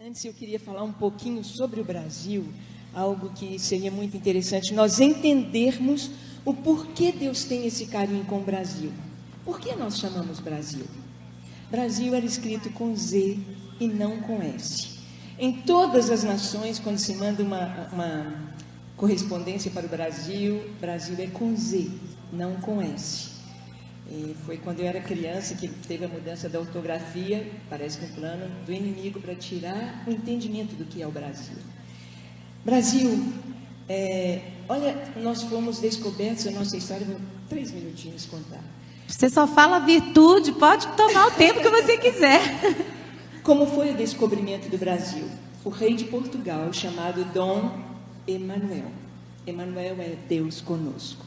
Antes eu queria falar um pouquinho sobre o Brasil, algo que seria muito interessante nós entendermos o porquê Deus tem esse carinho com o Brasil. Por que nós chamamos Brasil? Brasil era escrito com Z e não com S. Em todas as nações, quando se manda uma correspondência para o Brasil, Brasil é com Z, não com S. E foi quando eu era criança que teve a mudança da ortografia, parece que um plano do inimigo para tirar o entendimento do que é o Brasil. Brasil, olha, nós fomos descobertos, a nossa história, vou 3 minutinhos contar. Você só fala virtude, pode tomar o tempo que você quiser. Como foi o descobrimento do Brasil? O rei de Portugal, chamado Dom Emanuel. Emanuel é Deus conosco.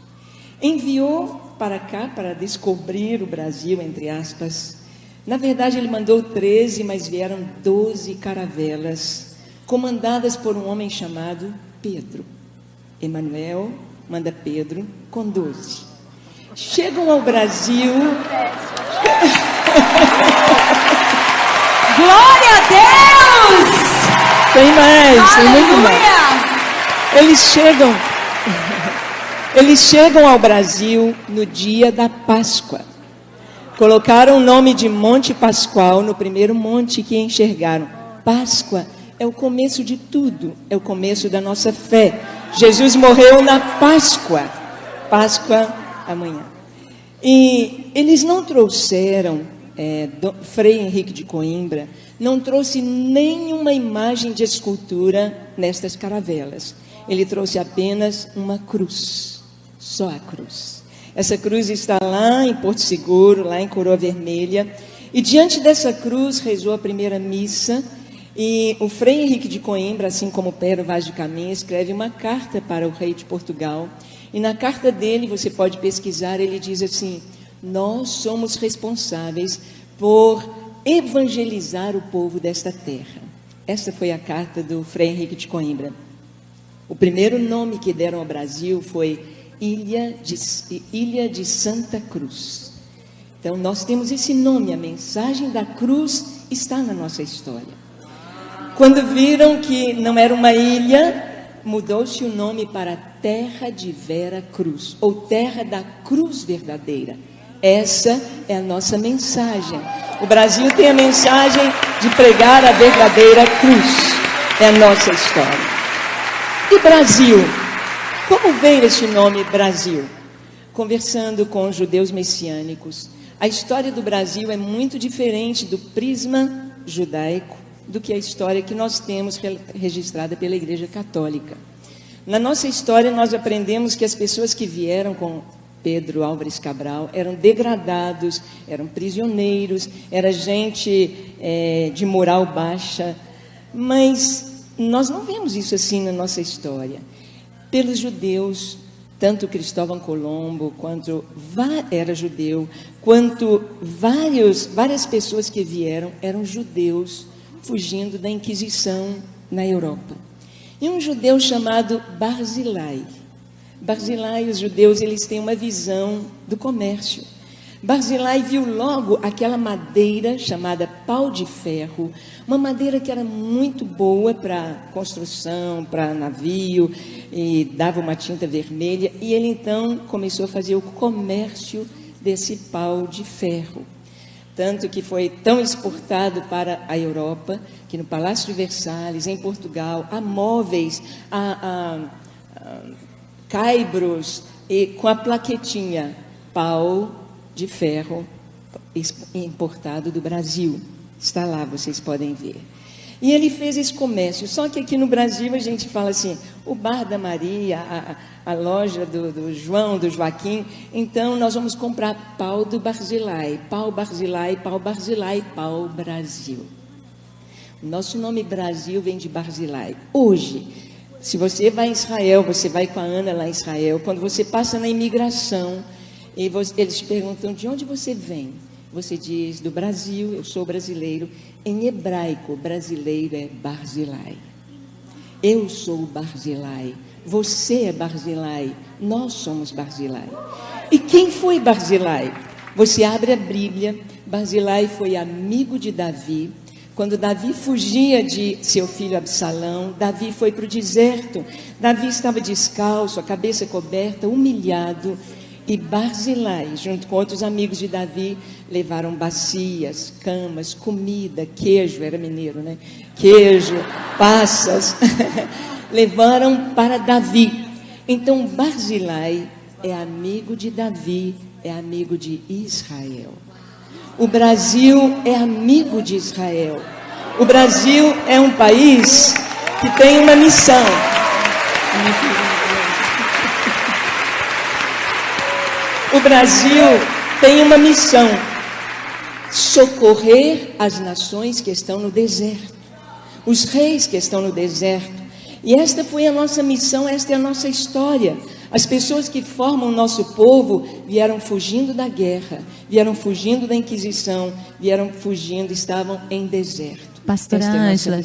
Enviou para cá para descobrir o Brasil, entre aspas. Na verdade, ele mandou 13, mas vieram 12 caravelas, comandadas por um homem chamado Pedro. Emanuel manda Pedro com 12. Chegam ao Brasil. Glória a Deus! Tem mais, tem muito mais. Eles chegam ao Brasil no dia da Páscoa. Colocaram o nome de Monte Pascoal no primeiro monte que enxergaram. Páscoa é o começo de tudo, é o começo da nossa fé. Jesus morreu na Páscoa. Páscoa amanhã. E eles não trouxeram, Frei Henrique de Coimbra não trouxe nenhuma imagem de escultura nestas caravelas. Ele trouxe apenas uma cruz, só a cruz. Essa cruz está lá em Porto Seguro, lá em Coroa Vermelha. E diante dessa cruz rezou a primeira missa. E o Frei Henrique de Coimbra, assim como Pero Vaz de Caminha, escreve uma carta para o rei de Portugal. E na carta dele, você pode pesquisar, ele diz assim: nós somos responsáveis por evangelizar o povo desta terra. Essa foi a carta do Frei Henrique de Coimbra. O primeiro nome que deram ao Brasil foi Ilha de Santa Cruz. Então, nós temos esse nome, a mensagem da cruz está na nossa história. Quando viram que não era uma ilha, mudou-se o nome para Terra de Vera Cruz, ou Terra da Cruz Verdadeira. Essa é a nossa mensagem. O Brasil tem a mensagem de pregar a verdadeira cruz. É a nossa história. E Brasil? Como veio esse nome Brasil? Conversando com judeus messiânicos, a história do Brasil é muito diferente do prisma judaico do que a história que nós temos registrada pela Igreja Católica. Na nossa história, nós aprendemos que as pessoas que vieram com Pedro Álvares Cabral eram degradados, eram prisioneiros, era gente de moral baixa, mas nós não vemos isso assim na nossa história. Pelos judeus, tanto Cristóvão Colombo, quanto era judeu, quanto várias pessoas que vieram eram judeus fugindo da Inquisição na Europa. E um judeu chamado Barzilai. Barzilai, os judeus, eles têm uma visão do comércio. Barzilai viu logo aquela madeira chamada pau de ferro, uma madeira que era muito boa para construção, para navio, e dava uma tinta vermelha, e ele então começou a fazer o comércio desse pau de ferro. Tanto que foi tão exportado para a Europa, que no Palácio de Versalhes, em Portugal, há móveis, há caibros, e com a plaquetinha, pau de ferro importado do Brasil. Está lá, vocês podem ver. E ele fez esse comércio, só que aqui no Brasil a gente fala assim, o bar da Maria, a loja do João, do Joaquim, então nós vamos comprar pau do Barzilai, pau Barzilai, pau Barzilai, pau Brasil. O nosso nome Brasil vem de Barzilai. Hoje, se você vai em Israel, você vai com a Ana lá em Israel, quando você passa na imigração, e eles te perguntam de onde você vem. Você diz do Brasil, eu sou brasileiro. Em hebraico, brasileiro é Barzilai. Eu sou Barzilai. Você é Barzilai. Nós somos Barzilai. E quem foi Barzilai? Você abre a Bíblia. Barzilai foi amigo de Davi, Quando Davi fugia de seu filho Absalão, Davi foi para o deserto. Davi estava descalço, a cabeça coberta, humilhado. E Barzilai, junto com outros amigos de Davi, levaram bacias, camas, comida, queijo, era mineiro, né? Queijo, passas, levaram para Davi. Então Barzilai é amigo de Davi, é amigo de Israel. O Brasil é amigo de Israel. O Brasil é um país que tem uma missão. O Brasil tem uma missão: socorrer as nações que estão no deserto, os reis que estão no deserto. E esta foi a nossa missão, esta é a nossa história. As pessoas que formam o nosso povo vieram fugindo da guerra, vieram fugindo da Inquisição, vieram fugindo, estavam em deserto. Pastora Ângela,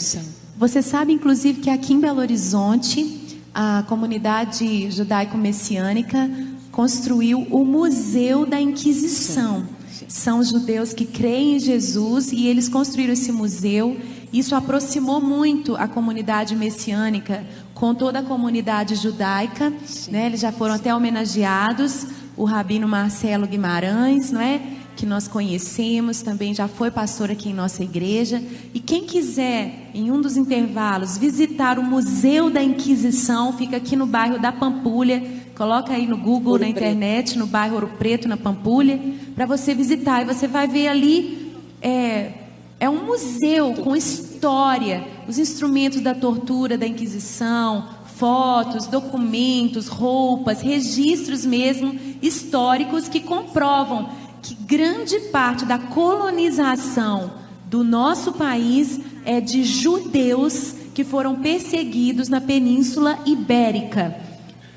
você sabe inclusive que aqui em Belo Horizonte, a comunidade judaico-messiânica construiu o Museu da Inquisição. Sim. São judeus que creem em Jesus e eles construíram esse museu. Isso aproximou muito a comunidade messiânica com toda a comunidade judaica, né? Eles já foram até homenageados. O rabino Marcelo Guimarães, não é? Que nós conhecemos, também já foi pastor aqui em nossa igreja. E quem quiser, em um dos intervalos, visitar o Museu da Inquisição, fica aqui no bairro da Pampulha. Coloca aí no Google, na internet, no bairro Ouro Preto, na Pampulha, para você visitar. E você vai ver ali, é um museu com história, os instrumentos da tortura, da Inquisição, fotos, documentos, roupas, registros mesmo históricos que comprovam que grande parte da colonização do nosso país é de judeus que foram perseguidos na Península Ibérica.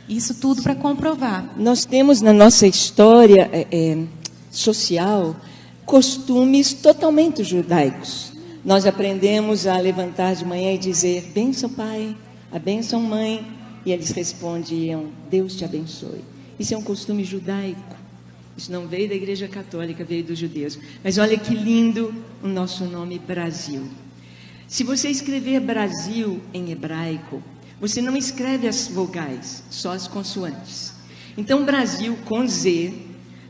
Isso tudo para comprovar. Nós temos na nossa história social costumes totalmente judaicos. Nós aprendemos a levantar de manhã e dizer: benção pai, a benção mãe, e eles respondiam: Deus te abençoe. Isso é um costume judaico. Isso não veio da Igreja Católica, veio dos judeus. Mas olha que lindo o nosso nome, Brasil. Se você escrever Brasil em hebraico, você não escreve as vogais, só as consoantes. Então, Brasil com Z,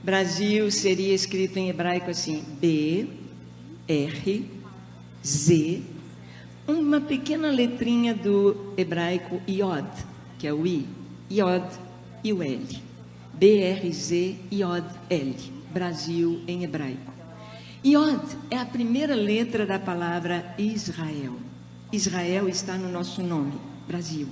Brasil seria escrito em hebraico assim: B, R, Z, uma pequena letrinha do hebraico Iod, que é o I, Iod e o L. B-R-Z, Iod, L. Brasil em hebraico. Iod é a primeira letra da palavra Israel. Israel está no nosso nome, Brasil.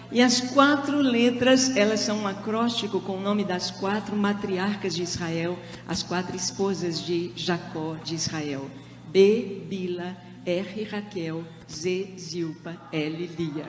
E as 4 letras, elas são um acróstico com o nome das 4 matriarcas de Israel, as 4 esposas de Jacó de Israel. B, Bila, R, Raquel, Z, Zilpa, L, Lia.